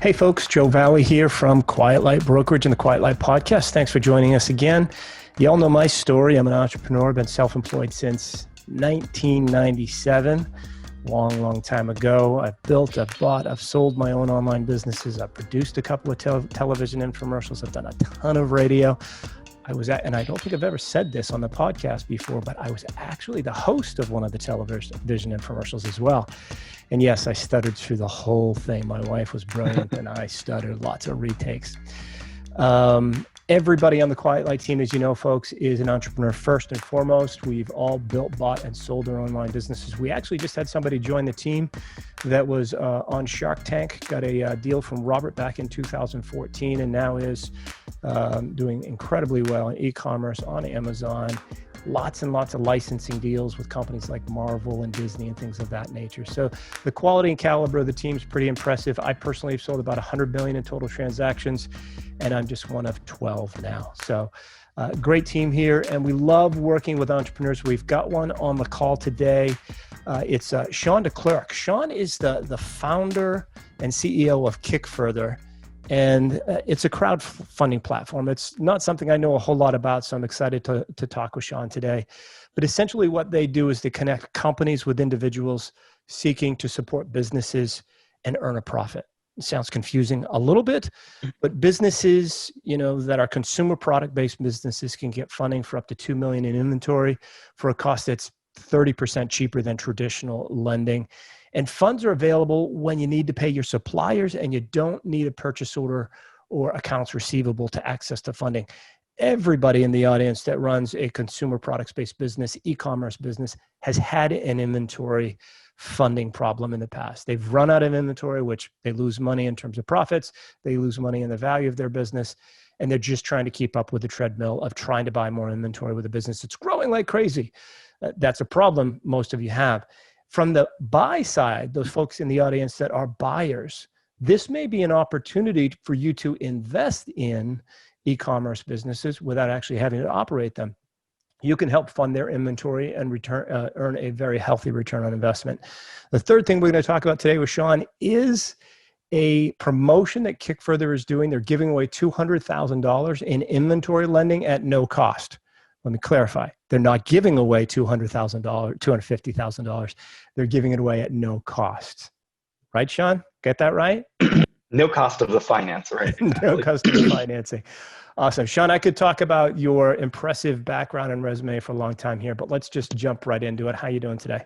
Hey folks, Joe Valley here from Quiet Light Brokerage and the Quiet Light Podcast. Thanks for joining us again. You all know my story. I'm an entrepreneur. I've been self-employed since 1997. Long time ago. I've built, I've bought, I've sold my own online businesses. I've produced a couple of television infomercials. I've done a ton of radio. And I don't think I've ever said this on the podcast before, but I was actually the host of one of the television infomercials as well. And yes, I stuttered through the whole thing. My wife was brilliant and I stuttered, lots of retakes. Everybody on the Quiet Light team, as you know, folks, is an entrepreneur first and foremost. We've all built, bought, and sold their online businesses. We actually just had somebody join the team that was on Shark Tank, got a deal from Robert back in 2014, and now is doing incredibly well in e-commerce on Amazon. Lots and lots of licensing deals with companies like Marvel and Disney and things of that nature. So the quality and caliber of the team is pretty impressive. I personally have sold about 100 billion in total transactions, and I'm just one of 12 now. So great team here, and we love working with entrepreneurs. We've got one on the call today. It's Sean Clercq. Sean is the founder and CEO of KickFurther. And it's a crowdfunding platform. It's not something I know a whole lot about, so I'm excited to talk with Sean today. But essentially what they do is they connect companies with individuals seeking to support businesses and earn a profit. It sounds confusing a little bit, but businesses, that are consumer product-based businesses can get funding for up to $2 million in inventory for a cost that's 30% cheaper than traditional lending. And funds are available when you need to pay your suppliers and you don't need a purchase order or accounts receivable to access the funding. Everybody in the audience that runs a consumer products-based business, e-commerce business, has had an inventory funding problem in the past. They've run out of inventory, which they lose money in terms of profits. They lose money in the value of their business. And they're just trying to keep up with the treadmill of trying to buy more inventory with a business that's growing like crazy. That's a problem most of you have. From the buy side, those folks in the audience that are buyers, this may be an opportunity for you to invest in e-commerce businesses without actually having to operate them. You can help fund their inventory and earn a very healthy return on investment. The third thing we're going to talk about today with Sean is a promotion that KickFurther is doing. They're giving away $200,000 in inventory lending at no cost. Let me clarify. They're not giving away $200,000, $250,000. They're giving it away at no cost. Right, Sean? Get that right? No cost of the finance, right? Exactly. No cost of the financing. Awesome. Sean, I could talk about your impressive background and resume for a long time here, but let's just jump right into it. How are you doing today?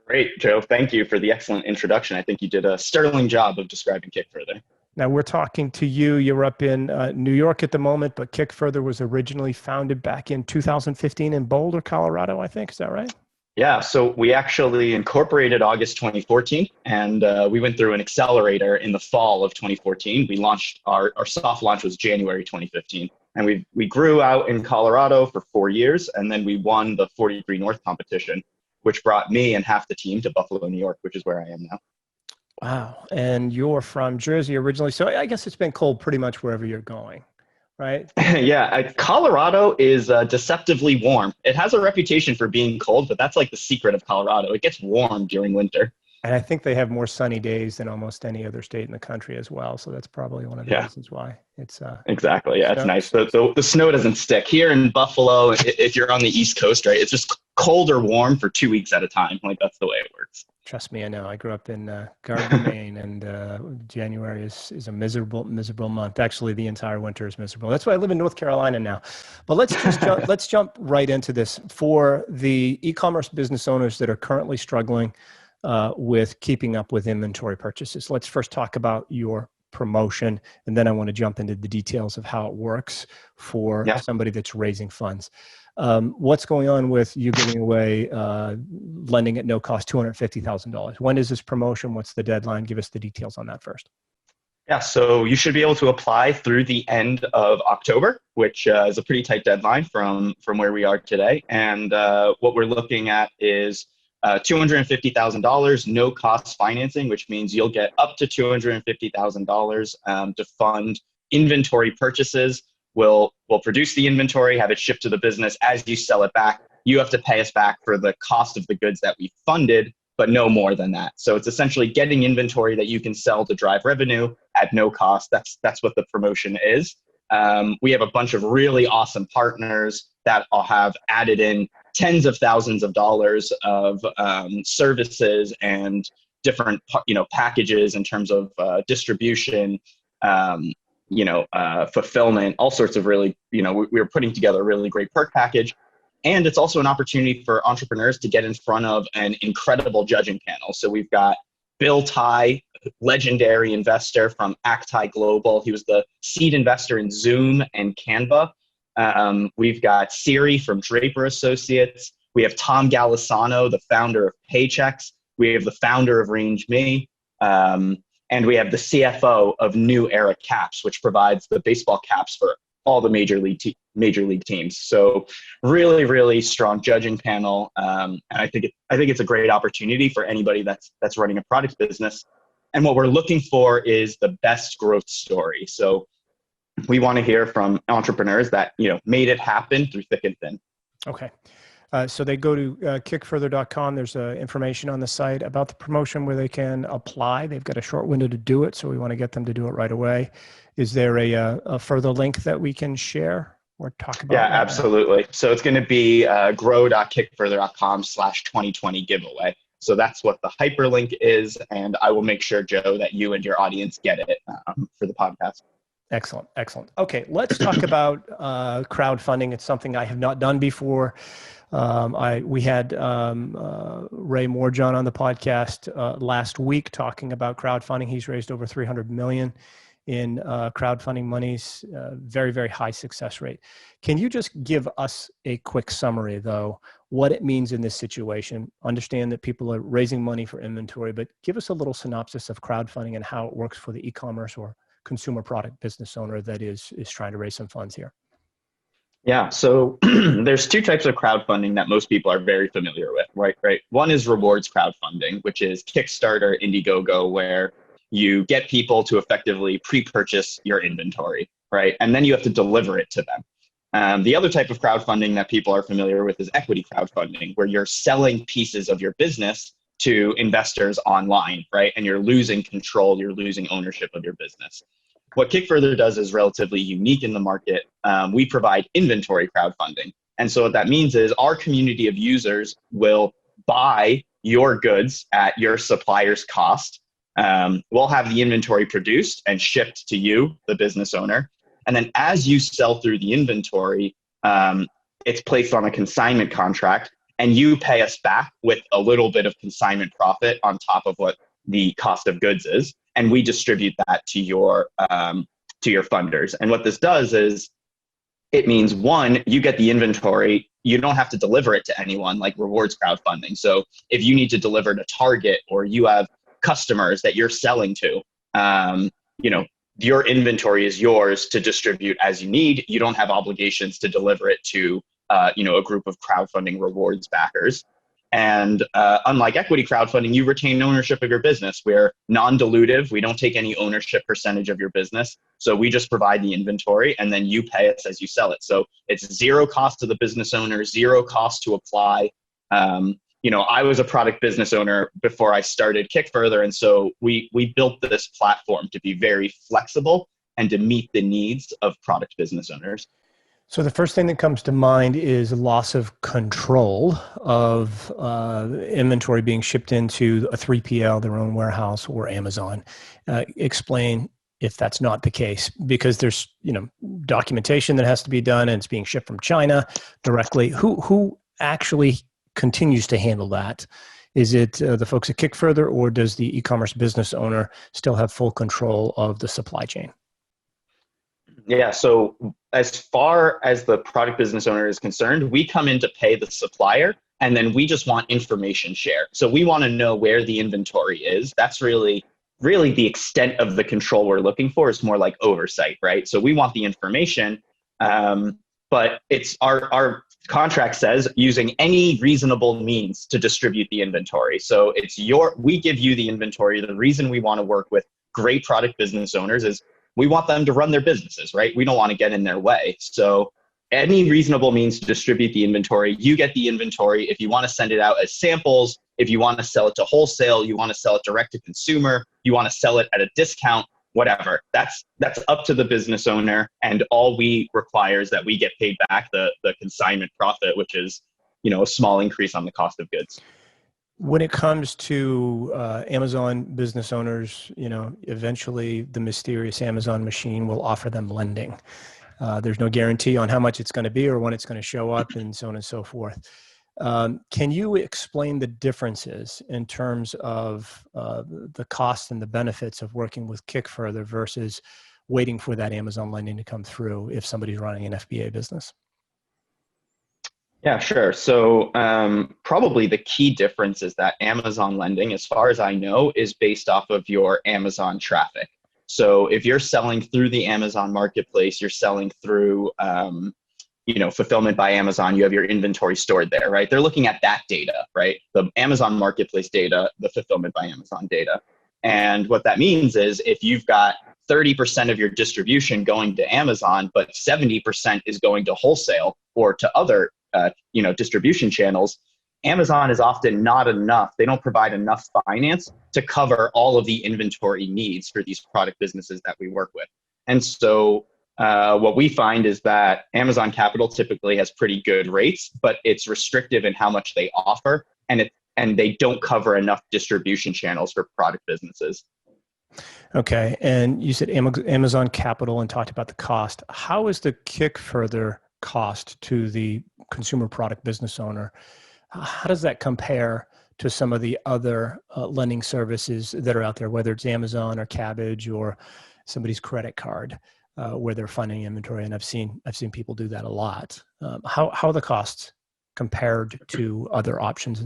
Great, Joe. Thank you for the excellent introduction. I think you did a sterling job of describing KickFurther. Now we're talking to you. You're up in New York at the moment, but KickFurther was originally founded back in 2015 in Boulder, Colorado, I think. Is that right? Yeah. So we actually incorporated August 2014, and we went through an accelerator in the fall of 2014. We launched our soft launch was January 2015, and we grew out in Colorado for 4 years, and then we won the 43 North competition, which brought me and half the team to Buffalo, New York, which is where I am now. Wow. And you're from Jersey originally. So I guess it's been cold pretty much wherever you're going, right? Yeah. Colorado is deceptively warm. It has a reputation for being cold, but that's like the secret of Colorado. It gets warm during winter. And I think they have more sunny days than almost any other state in the country as well. So that's probably one of the reasons why it's exactly. Yeah, it's nice. The snow doesn't stick here in Buffalo. If you're on the East Coast, right, it's just cold or warm for 2 weeks at a time. Like that's the way it works. Trust me, I know. I grew up in Gardner, Maine, and January is a miserable month. Actually, the entire winter is miserable. That's why I live in North Carolina now. But let's jump right into this. For the e-commerce business owners that are currently struggling with keeping up with inventory purchases, let's first talk about your promotion, and then I want to jump into the details of how it works for somebody that's raising funds. What's going on with you giving away lending at no cost, $250,000? When is this promotion? What's the deadline? Give us the details on that first. Yeah, so you should be able to apply through the end of October, which is a pretty tight deadline from where we are today. And what we're looking at is $250,000, no cost financing, which means you'll get up to $250,000 to fund inventory purchases. We'll produce the inventory, have it shipped to the business. As you sell it back, you have to pay us back for the cost of the goods that we funded, but no more than that. So it's essentially getting inventory that you can sell to drive revenue at no cost. That's what the promotion is. We have a bunch of really awesome partners that all have added in tens of thousands of dollars of services and different, packages in terms of distribution, fulfillment, all sorts of really, we're putting together a really great perk package. And it's also an opportunity for entrepreneurs to get in front of an incredible judging panel. So we've got Bill Tai, legendary investor from Acti Global. He was the seed investor in Zoom and Canva. We've got Siri from Draper Associates. We have Tom Galisano, the founder of Paychex. We have the founder of Range Me. And we have the CFO of New Era Caps, which provides the baseball caps for all the major league teams. So really, really strong judging panel. And I think it's a great opportunity for anybody that's running a product business. And what we're looking for is the best growth story. So we want to hear from entrepreneurs that, made it happen through thick and thin. Okay. So they go to KickFurther.com. There's information on the site about the promotion where they can apply. They've got a short window to do it, so we want to get them to do it right away. Is there a further link that we can share or talk about? Yeah, absolutely. So it's going to be grow.kickfurther.com/2020 giveaway. So that's what the hyperlink is, and I will make sure, Joe, that you and your audience get it for the podcast. Excellent. Excellent. Okay, let's talk about crowdfunding. It's something I have not done before. We had Ray Moorjohn on the podcast last week talking about crowdfunding. He's raised over $300 million in crowdfunding monies, very, very high success rate. Can you just give us a quick summary, though, what it means in this situation? Understand that people are raising money for inventory, but give us a little synopsis of crowdfunding and how it works for the e-commerce or consumer product business owner that is trying to raise some funds here. Yeah, so there's two types of crowdfunding that most people are very familiar with, right? One is rewards crowdfunding, which is Kickstarter, Indiegogo, where you get people to effectively pre-purchase your inventory, right? And then you have to deliver it to them. The other type of crowdfunding that people are familiar with is equity crowdfunding, where you're selling pieces of your business to investors online, right? And you're losing control, you're losing ownership of your business. What KickFurther does is relatively unique in the market. We provide inventory crowdfunding. And so what that means is our community of users will buy your goods at your supplier's cost. We'll have the inventory produced and shipped to you, the business owner. And then as you sell through the inventory, it's placed on a consignment contract, and you pay us back with a little bit of consignment profit on top of what the cost of goods is. And we distribute that to your funders. And what this does is it means, one, you get the inventory. You don't have to deliver it to anyone like rewards crowdfunding. So if you need to deliver to Target, or you have customers that you're selling to, your inventory is yours to distribute as you need. You don't have obligations to deliver it to a group of crowdfunding rewards backers. And unlike equity crowdfunding, you retain ownership of your business. We're non-dilutive. We don't take any ownership percentage of your business. So we just provide the inventory, and then you pay us as you sell it. So it's zero cost to the business owner, zero cost to apply. I was a product business owner before I started KickFurther. And so we built this platform to be very flexible and to meet the needs of product business owners. So the first thing that comes to mind is loss of control of inventory being shipped into a 3PL, their own warehouse, or Amazon. Explain if that's not the case, because there's documentation that has to be done, and it's being shipped from China directly. Who actually continues to handle that? Is it the folks at KickFurther, or does the e-commerce business owner still have full control of the supply chain? Yeah, so as far as the product business owner is concerned, we come in to pay the supplier, and then we just want information share. So we want to know where the inventory is. That's really the extent of the control we're looking for. Is more like oversight, right? So we want the information, but it's our contract says using any reasonable means to distribute the inventory. So we give you the inventory. The reason we want to work with great product business owners is we want them to run their businesses, right? We don't want to get in their way. So any reasonable means to distribute the inventory. You get the inventory. If you want to send it out as samples, if you want to sell it to wholesale, you want to sell it direct to consumer, you want to sell it at a discount, whatever. That's up to the business owner. And all we require is that we get paid back the consignment profit, which is, a small increase on the cost of goods. When it comes to Amazon business owners, eventually the mysterious Amazon machine will offer them lending. There's no guarantee on how much it's going to be or when it's going to show up and so on and so forth. Can you explain the differences in terms of the costs and the benefits of working with KickFurther versus waiting for that Amazon lending to come through if somebody's running an FBA business? Yeah, sure. So probably the key difference is that Amazon lending, as far as I know, is based off of your Amazon traffic. So if you're selling through the Amazon marketplace, you're selling through, fulfillment by Amazon, you have your inventory stored there, right? They're looking at that data, right? The Amazon marketplace data, the fulfillment by Amazon data. And what that means is if you've got 30% of your distribution going to Amazon, but 70% is going to wholesale or to other, distribution channels, Amazon is often not enough. They don't provide enough finance to cover all of the inventory needs for these product businesses that we work with. And so what we find is that Amazon Capital typically has pretty good rates, but it's restrictive in how much they offer, and they don't cover enough distribution channels for product businesses. Okay. And you said Amazon Capital and talked about the cost. How is the KickFurther cost to the consumer product business owner? How does that compare to some of the other lending services that are out there, whether it's Amazon or Cabbage or somebody's credit card, where they're funding inventory? And I've seen people do that a lot. How are the costs compared to other options?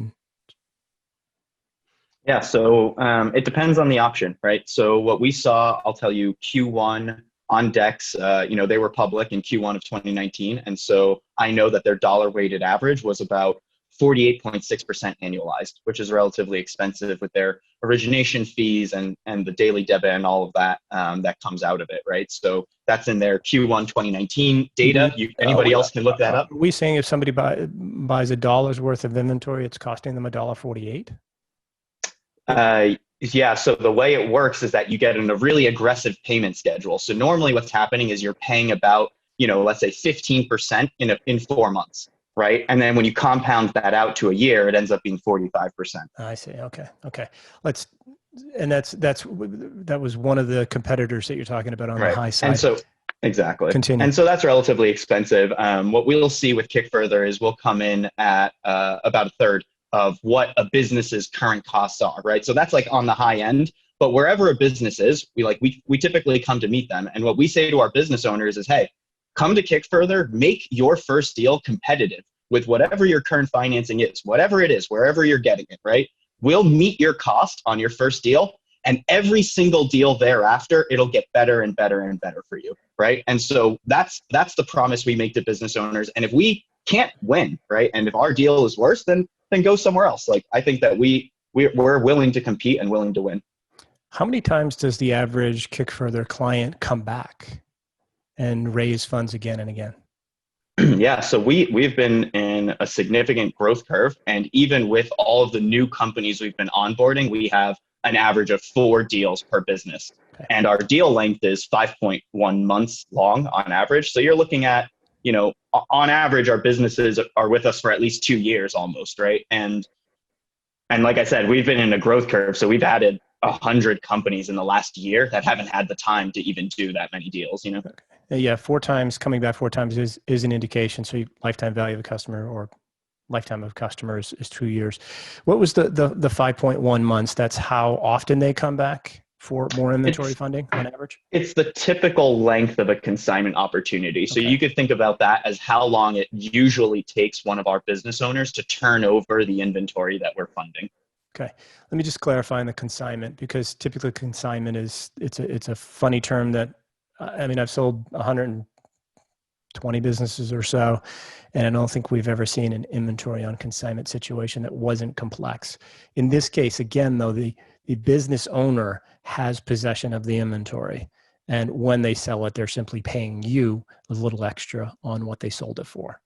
Yeah, so it depends on the option, right? So what we saw, I'll tell you, Q1 on Dex, they were public in Q1 of 2019. And so I know that their dollar weighted average was about 48.6% annualized, which is relatively expensive with their origination fees and the daily debit and all of that that comes out of it, right? So that's in their Q1 2019 data. Anybody else can look that up. Are we saying if somebody buys $1 worth of inventory, it's costing them $1.48? Yeah, so the way it works is that you get a really aggressive payment schedule. So normally what's happening is you're paying about, let's say 15% in 4 months. Right. And then when you compound that out to a year, it ends up being 45%. I see. Okay. That was one of the competitors that you're talking about on the high side. And so, exactly. Continue. And so that's relatively expensive. What we'll see with KickFurther is we'll come in at about a third of what a business's current costs are. Right. So that's like on the high end. But wherever a business is, we typically come to meet them. And what we say to our business owners is, hey, come to KickFurther, make your first deal competitive with whatever your current financing is, whatever it is, wherever you're getting it, right? We'll meet your cost on your first deal, and every single deal thereafter, it'll get better and better and better for you, right? And so that's the promise we make to business owners. And if we can't win, right, and if our deal is worse, then go somewhere else. Like, I think that we're willing to compete and willing to win. How many times does the average KickFurther client come back and raise funds again and again? Yeah, so we've been in a significant growth curve, and even with all of the new companies we've been onboarding, we have an average of 4 deals per business. Okay. And our deal length is 5.1 months long on average. So you're looking at, on average, our businesses are with us for at least 2 years almost, right? And like I said, we've been in a growth curve, so we've added 100 companies in the last year that haven't had the time to even do that many deals, Okay. Yeah, 4 times, coming back 4 times is an indication. So lifetime value of a customer or lifetime of customers is 2 years. What was the 5.1 months? That's how often they come back for more inventory funding on average? It's the typical length of a consignment opportunity. So you could think about that as how long it usually takes one of our business owners to turn over the inventory that we're funding. Okay. Let me just clarify on the consignment, because typically consignment it's a funny term that, I've sold 120 businesses or so, and I don't think we've ever seen an inventory on consignment situation that wasn't complex. In this case, again, though, the business owner has possession of the inventory, And when they sell it, they're simply paying you a little extra on what they sold it for.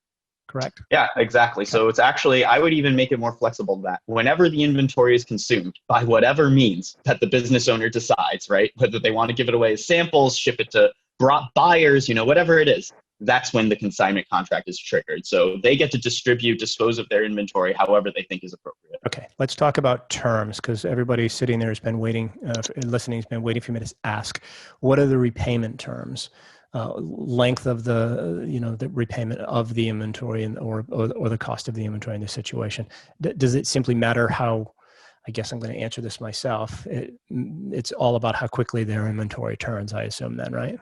Correct? Yeah, exactly. Okay. So it's actually, I would even make it more flexible than that. Whenever the inventory is consumed by whatever means that the business owner decides, right? Whether they want to give it away as samples, ship it to buyers, whatever it is, that's when the consignment contract is triggered. So they get to dispose of their inventory however they think is appropriate. Okay, let's talk about terms, because everybody sitting there has been waiting, listening has been waiting for me to ask, what are the repayment terms? Length of the repayment of the inventory or the cost of the inventory in this situation. Does it simply matter how, I guess I'm going to answer this myself. It's all about how quickly their inventory turns, I assume then, right?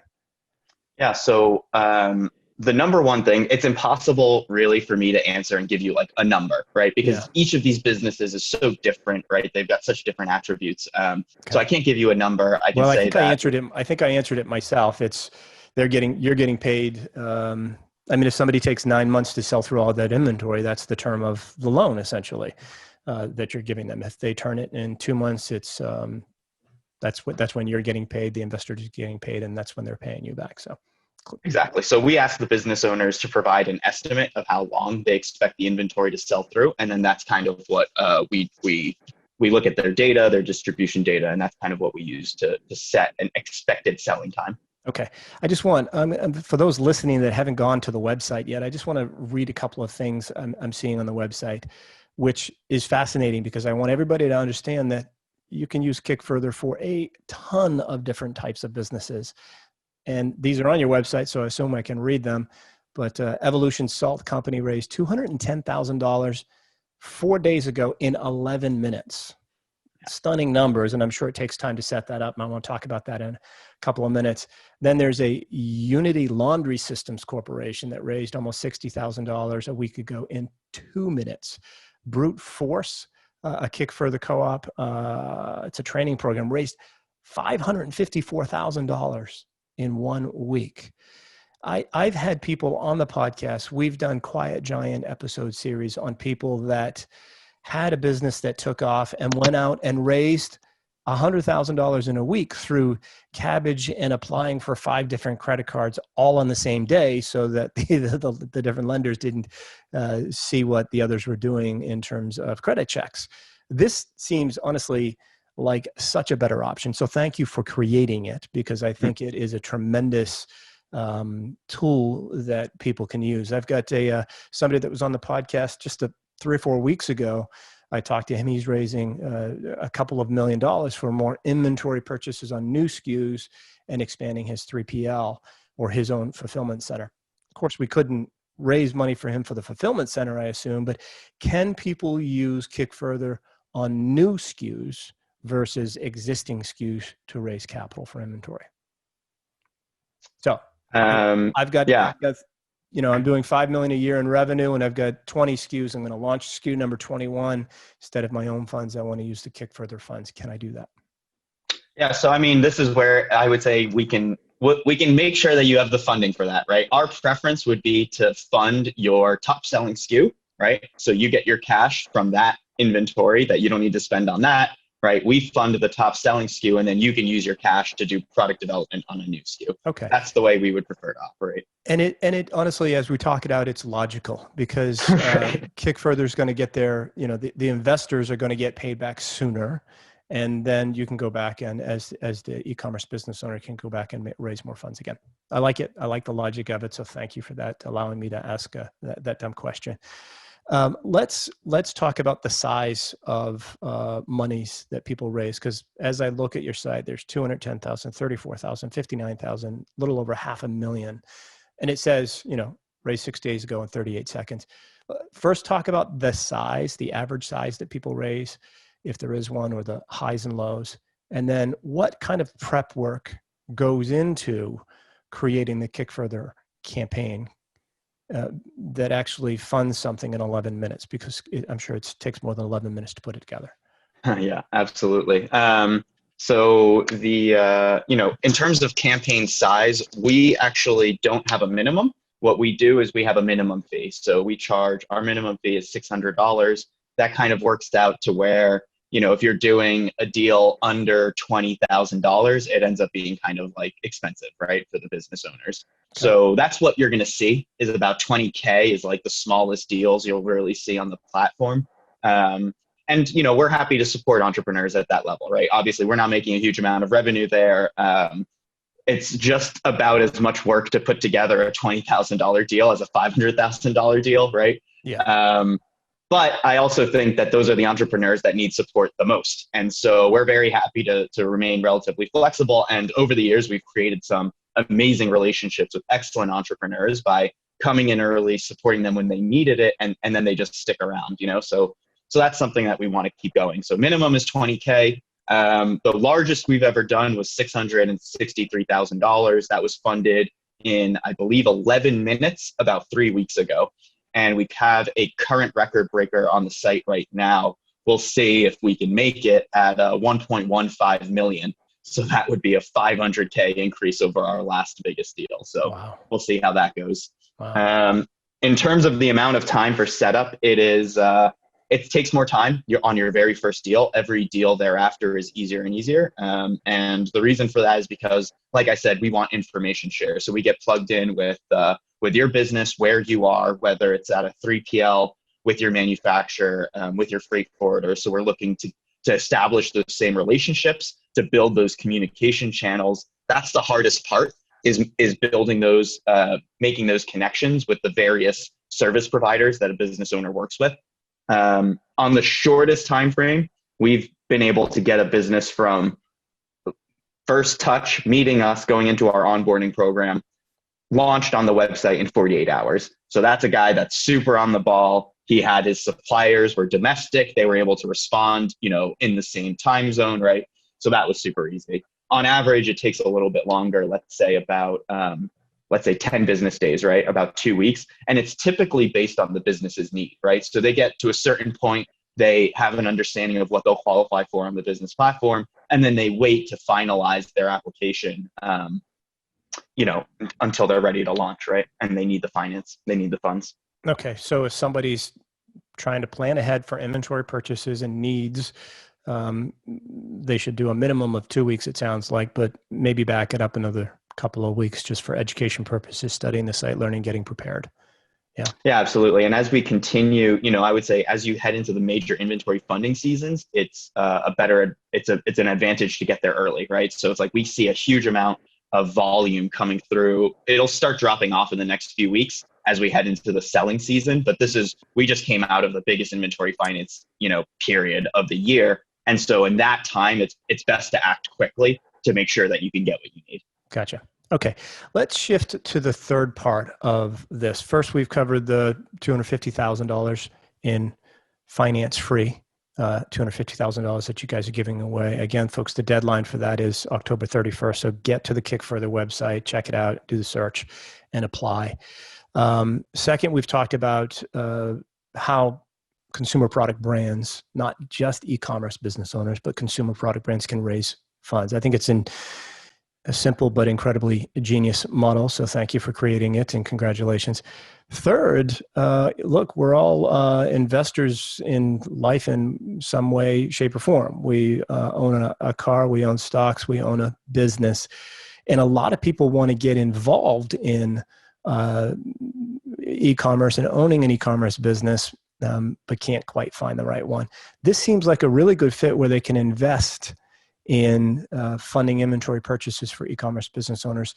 Yeah. So the number one thing, it's impossible really for me to answer and give you like a number, right? Because each of these businesses is so different, right? They've got such different attributes. So I can't give you a number. I think I answered it myself. You're getting paid. If somebody takes 9 months to sell through all that inventory, that's the term of the loan essentially that you're giving them. If they turn it in 2 months, it's that's when you're getting paid. The investor is getting paid, and that's when they're paying you back. So exactly. So we ask the business owners to provide an estimate of how long they expect the inventory to sell through, and then that's kind of what we look at their data, their distribution data, and that's kind of what we use to set an expected selling time. Okay. I just want, for those listening that haven't gone to the website yet, I just want to read a couple of things I'm seeing on the website, which is fascinating because I want everybody to understand that you can use KickFurther for a ton of different types of businesses. And these are on your website, so I assume I can read them. But Evolution Salt Company raised $210,000 4 days ago in 11 minutes. Stunning numbers, and I'm sure it takes time to set that up, and I want to talk about that in a couple of minutes. Then there's a Unity Laundry Systems Corporation that raised almost $60,000 a week ago in 2 minutes. Brute Force, a KickFurther co-op, it's a training program, raised $554,000 in 1 week. I've had people on the podcast. We've done Quiet Giant episode series on people that had a business that took off and went out and raised $100,000 in a week through cabbage and applying for 5 different credit cards all on the same day, so that the different lenders didn't see what the others were doing in terms of credit checks. This seems honestly like such a better option. So thank you for creating it, because I think it is a tremendous tool that people can use. I've got somebody that was on the podcast just 3 or 4 weeks ago. I talked to him. He's raising a couple of $1 million for more inventory purchases on new SKUs and expanding his 3PL or his own fulfillment center. Of course, we couldn't raise money for him for the fulfillment center, I assume, but can people use KickFurther on new SKUs versus existing SKUs to raise capital for inventory? So I've got I'm doing $5 million a year in revenue, and I've got 20 SKUs. I'm going to launch SKU number 21. Instead of my own funds, I want to use the KickFurther funds. Can I do that? Yeah. So, this is where I would say we can make sure that you have the funding for that, right? Our preference would be to fund your top selling SKU, right? So you get your cash from that inventory that you don't need to spend on that, right? We fund the top selling SKU, and then you can use your cash to do product development on a new SKU. Okay. That's the way we would prefer to operate. And it honestly, as we talk it out, it's logical, because KickFurther is going to get their, the investors are going to get paid back sooner. And then you can go back and as the e-commerce business owner can go back and raise more funds again. I like it. I like the logic of it. So thank you for that, allowing me to ask that dumb question. Let's talk about the size of monies that people raise, because as I look at your site, there's 210,000, 34,000, 59,000, a little over $500,000, and it says raised 6 days ago in 38 seconds. First, talk about the size, the average size that people raise, if there is one, or the highs and lows, and then what kind of prep work goes into creating the KickFurther campaign that actually funds something in 11 minutes, because I'm sure it takes more than 11 minutes to put it together. Yeah, absolutely. So the, in terms of campaign size, we actually don't have a minimum. What we do is we have a minimum fee. So our minimum fee is $600. That kind of works out to where if you're doing a deal under $20,000, it ends up being kind of like expensive, right, for the business owners. Okay. So that's what you're going to see is about 20K is like the smallest deals you'll really see on the platform. And we're happy to support entrepreneurs at that level, right? Obviously, we're not making a huge amount of revenue there. It's just about as much work to put together a $20,000 deal as a $500,000 deal, right? Yeah. But I also think that those are the entrepreneurs that need support the most. And so we're very happy to remain relatively flexible. And over the years, we've created some amazing relationships with excellent entrepreneurs by coming in early, supporting them when they needed it, and then they just stick around, So that's something that we want to keep going. So minimum is 20K. The largest we've ever done was $663,000. That was funded in, I believe, 11 minutes about 3 weeks ago. And we have a current record breaker on the site right now. We'll see if we can make it at 1.15 million. So that would be a 500K increase over our last biggest deal. So Wow. We'll see how that goes. Wow. In terms of the amount of time for setup, it takes more time. You're on your very first deal. Every deal thereafter is easier and easier. And the reason for that is because, like I said, we want information share. So we get plugged in with your business, where you are, whether it's at a 3PL, with your manufacturer, with your freight forwarder. So we're looking to establish those same relationships, to build those communication channels. That's the hardest part, is building those, making those connections with the various service providers that a business owner works with. On the shortest time frame, we've been able to get a business from first touch, meeting us, going into our onboarding program, launched on the website in 48 hours. So that's a guy that's super on the ball. He had his suppliers were domestic. They were able to respond, in the same time zone, right? So that was super easy. On average, it takes a little bit longer, let's say about 10 business days, right? About 2 weeks. And it's typically based on the business's need, right? So they get to a certain point, they have an understanding of what they'll qualify for on the business platform, and then they wait to finalize their application, until they're ready to launch, right? And they need the funds. Okay. So if somebody's trying to plan ahead for inventory purchases and needs, they should do a minimum of 2 weeks, it sounds like, but maybe back it up another couple of weeks just for education purposes, studying the site, learning, getting prepared. Yeah, absolutely. And as we continue, I would say as you head into the major inventory funding seasons, it's it's an advantage to get there early, right? So it's like we see a huge amount of volume coming through. It'll start dropping off in the next few weeks as we head into the selling season. But we just came out of the biggest inventory finance, period of the year. And so in that time, it's best to act quickly to make sure that you can get what you need. Gotcha. Okay. Let's shift to the third part of this. First, we've covered the $250,000 in finance free, $250,000 that you guys are giving away. Again, folks, the deadline for that is October 31st. So get to the KickFurther website, check it out, do the search, and apply. Second, we've talked about how consumer product brands, not just e-commerce business owners, but consumer product brands can raise funds. I think it's a simple but incredibly genius model. So thank you for creating it, and congratulations. Third, look, we're all investors in life in some way, shape, or form. We own a car, we own stocks, we own a business. And a lot of people want to get involved in e-commerce and owning an e-commerce business, but can't quite find the right one. This seems like a really good fit where they can invest in funding inventory purchases for e-commerce business owners.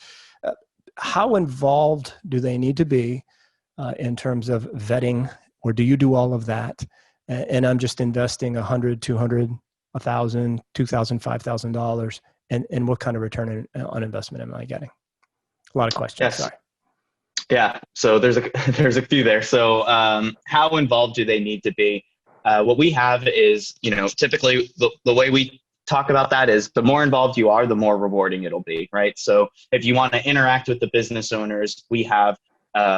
How involved do they need to be in terms of vetting, or do you do all of that? And I'm just investing $100, $200, $1,000, $2,000, $5,000, and what kind of return on investment am I getting? A lot of questions. Yes. Sorry. Yeah. So there's a few there. So how involved do they need to be? What we have is, typically the way we talk about that is the more involved you are, the more rewarding it'll be, right? So if you want to interact with the business owners, we have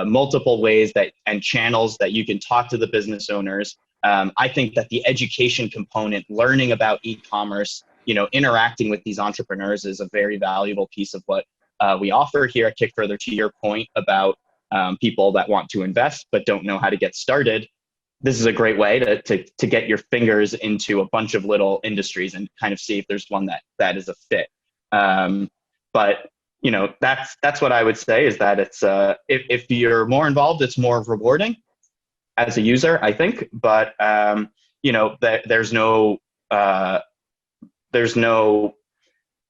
multiple ways and channels that you can talk to the business owners. I think that the education component, learning about e-commerce, interacting with these entrepreneurs is a very valuable piece of what we offer here at KickFurther. To your point about people that want to invest but don't know how to get started, this is a great way to get your fingers into a bunch of little industries and kind of see if there's one that is a fit. But that's what I would say, is that it's if you're more involved, it's more rewarding as a user, I think. But there's no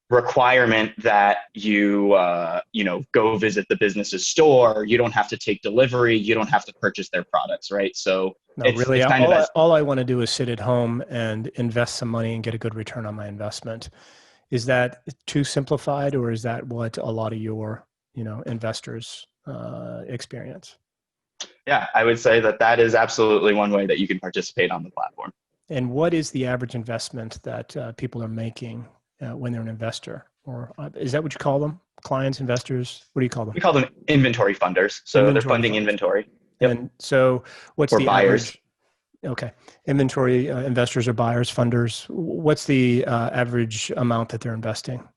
requirement that you go visit the business's store. You don't have to take delivery. You don't have to purchase their products, right? So No, really, all I want to do is sit at home and invest some money and get a good return on my investment. Is that too simplified, or is that what a lot of your investors experience? Yeah, I would say that is absolutely one way that you can participate on the platform. And what is the average investment that people are making when they're an investor? Or is that what you call them? Clients, investors? What do you call them? We call them inventory funders. So they're funding inventory. Yep. And so what's or the buyers. Average? Okay. Inventory investors or buyers, funders. What's the average amount that they're investing?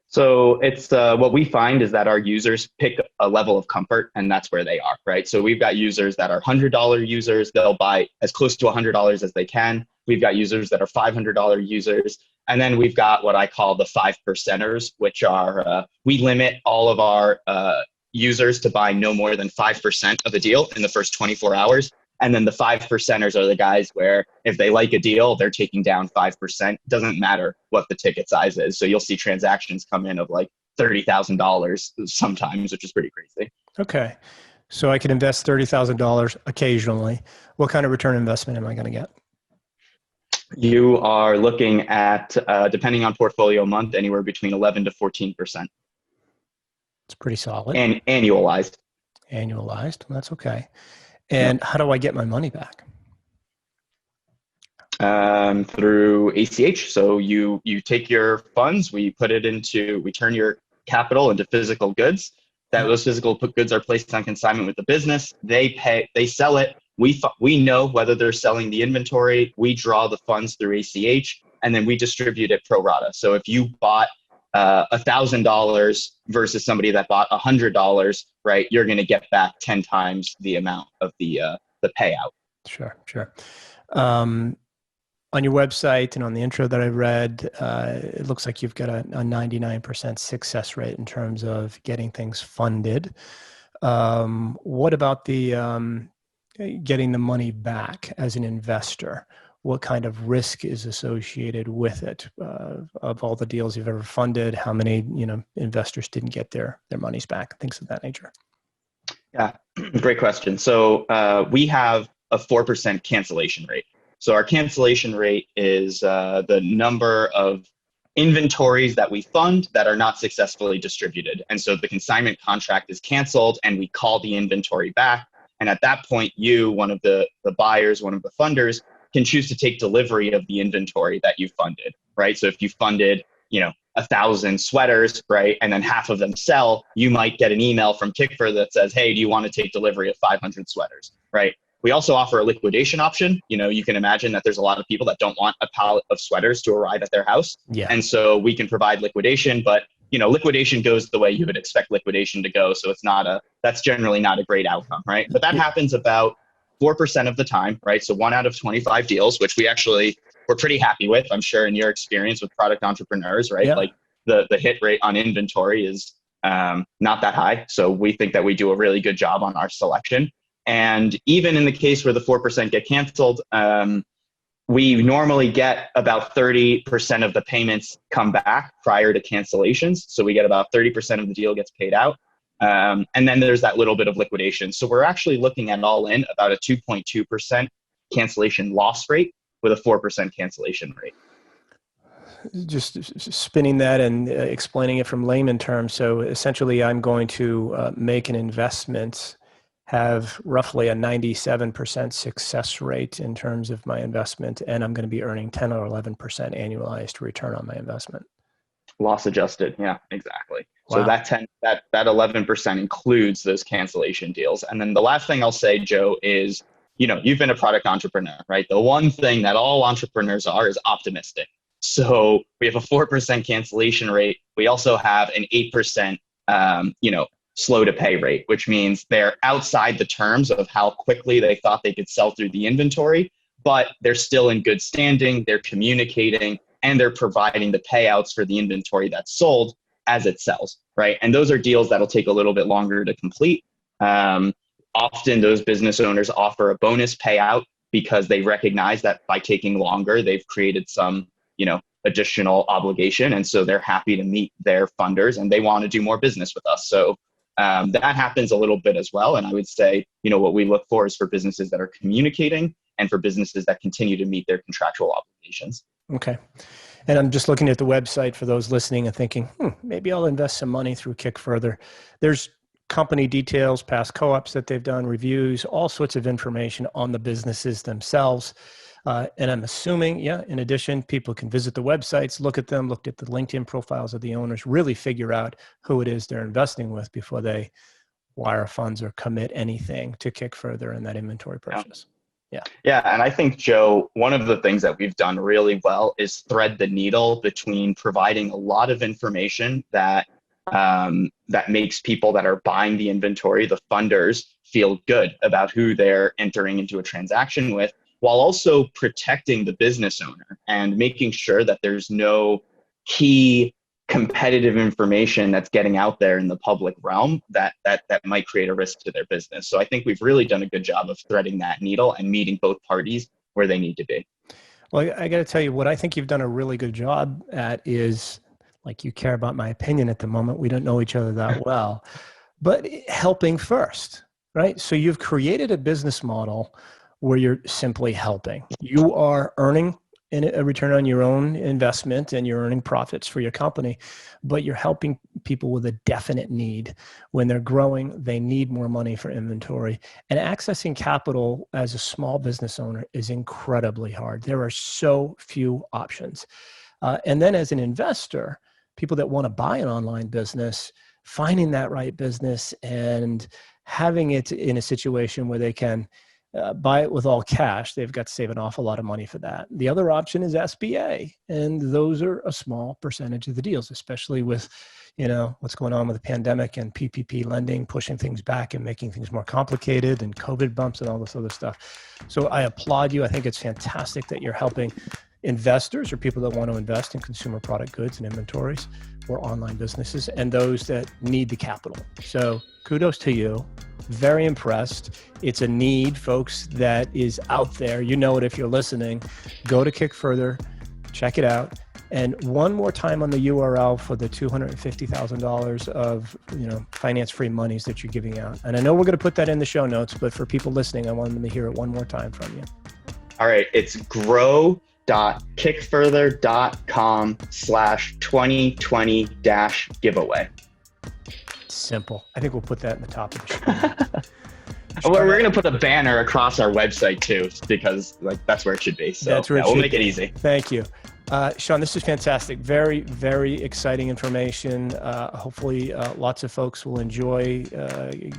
So it's what we find is that our users pick a level of comfort, and that's where they are, right? So we've got users that are $100 users. They'll buy as close to $100 as they can. We've got users that are $500 users. And then we've got what I call the 5%ers, which are, we limit all of our users to buy no more than 5% of a deal in the first 24 hours. And then the 5%ers are the guys where if they like a deal, they're taking down 5%. Doesn't matter what the ticket size is. So you'll see transactions come in of like $30,000 sometimes, which is pretty crazy. Okay. So I could invest $30,000 occasionally. What kind of return on investment am I going to get? You are looking at, depending on portfolio month, anywhere between 11 to 14%. It's pretty solid. And annualized. Annualized. That's okay. And how do I get my money back? Through ACH. So you take your funds, we turn your capital into physical goods. Those physical goods are placed on consignment with the business. They sell it. We know whether they're selling the inventory. We draw the funds through ACH, and then we distribute it pro rata. So if you bought $1,000 versus somebody that bought $100, right, you're going to get back 10 times the amount of the payout. Sure. On your website and on the intro that I read, it looks like you've got a 99% success rate in terms of getting things funded. What about the getting the money back as an investor? What kind of risk is associated with it? Of all the deals you've ever funded, how many investors didn't get their monies back? Things of that nature. Yeah, great question. So we have a 4% cancellation rate. So our cancellation rate is the number of inventories that we fund that are not successfully distributed. And so the consignment contract is canceled and we call the inventory back. And at that point, one of the buyers, one of the funders, can choose to take delivery of the inventory that you funded, right? So if you funded, 1,000 sweaters, right, and then half of them sell, you might get an email from KickFurther that says, hey, do you want to take delivery of 500 sweaters, right? We also offer a liquidation option. You can imagine that there's a lot of people that don't want a pallet of sweaters to arrive at their house. Yeah. And so we can provide liquidation, but liquidation goes the way you would expect liquidation to go. So that's generally not a great outcome, right? But that happens about 4% of the time, right? So 1 out of 25 deals, which we're pretty happy with, I'm sure in your experience with product entrepreneurs, right? Yeah. Like the hit rate on inventory is not that high. So we think that we do a really good job on our selection. And even in the case where the 4% get canceled, we normally get about 30% of the payments come back prior to cancellations. So we get about 30% of the deal gets paid out. And then there's that little bit of liquidation. So we're actually looking at all in about a 2.2% cancellation loss rate with a 4% cancellation rate. Just spinning that and explaining it from layman terms. So essentially I'm going to make an investment, have roughly a 97% success rate in terms of my investment, and I'm going to be earning 10 or 11% annualized return on my investment. Loss adjusted. Yeah, exactly. Wow. So that 11% includes those cancellation deals. And then the last thing I'll say, Joe, is, you've been a product entrepreneur, right? The one thing that all entrepreneurs are is optimistic. So we have a 4% cancellation rate. We also have an 8%, slow to pay rate, which means they're outside the terms of how quickly they thought they could sell through the inventory, but they're still in good standing, they're communicating, and they're providing the payouts for the inventory that's sold as it sells, right? And those are deals that'll take a little bit longer to complete. Often those business owners offer a bonus payout because they recognize that by taking longer, they've created some, additional obligation. And so they're happy to meet their funders and they want to do more business with us. So that happens a little bit as well. And I would say, what we look for is for businesses that are communicating and for businesses that continue to meet their contractual obligations. Okay. And I'm just looking at the website for those listening and thinking, maybe I'll invest some money through KickFurther. There's company details, past co-ops that they've done, reviews, all sorts of information on the businesses themselves. And I'm assuming, in addition, people can visit the websites, look at them, look at the LinkedIn profiles of the owners, really figure out who it is they're investing with before they wire funds or commit anything to KickFurther in that inventory purchase. Yeah. And I think, Joe, one of the things that we've done really well is thread the needle between providing a lot of information that makes people that are buying the inventory, the funders, feel good about who they're entering into a transaction with, while also protecting the business owner and making sure that there's no key competitive information that's getting out there in the public realm that might create a risk to their business. So I think we've really done a good job of threading that needle and meeting both parties where they need to be. Well, I got to tell you, what I think you've done a really good job at is, like, you care about my opinion at the moment. We don't know each other that well, but helping first, right? So you've created a business model where you're simply helping. You are earning a return on your own investment and you're earning profits for your company, but you're helping people with a definite need. When they're growing, they need more money for inventory. And accessing capital as a small business owner is incredibly hard. There are so few options. And then as an investor, people that want to buy an online business, finding that right business and having it in a situation where they can buy it with all cash, they've got to save an awful lot of money for that. The other option is SBA, and those are a small percentage of the deals, especially with, what's going on with the pandemic and PPP lending, pushing things back and making things more complicated, and COVID bumps and all this other stuff. So I applaud you. I think it's fantastic that you're helping investors or people that want to invest in consumer product goods and inventories or online businesses, and those that need the capital. So kudos to you. Very impressed. It's a need, folks, that is out there. You know it if you're listening. Go to KickFurther, check it out. And one more time on the URL for the $250,000 of finance-free monies that you're giving out. And I know we're going to put that in the show notes, but for people listening, I want them to hear it one more time from you. All right. It's grow.kickfurther.com/2020-giveaway. Simple. I think we'll put that in the top of the show. Well, we're going to put a banner across our website too, because that's where it should be. So that's where we'll make it easy. Thank you. Sean, this is fantastic. Very, very exciting information. Hopefully lots of folks will enjoy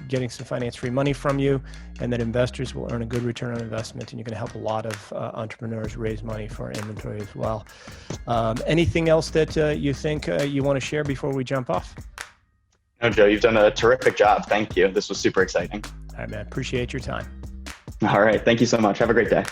getting some finance-free money from you, and that investors will earn a good return on investment, and you're going to help a lot of entrepreneurs raise money for inventory as well. Anything else that you think you want to share before we jump off? No, Joe, you've done a terrific job. Thank you. This was super exciting. All right, man. Appreciate your time. All right. Thank you so much. Have a great day.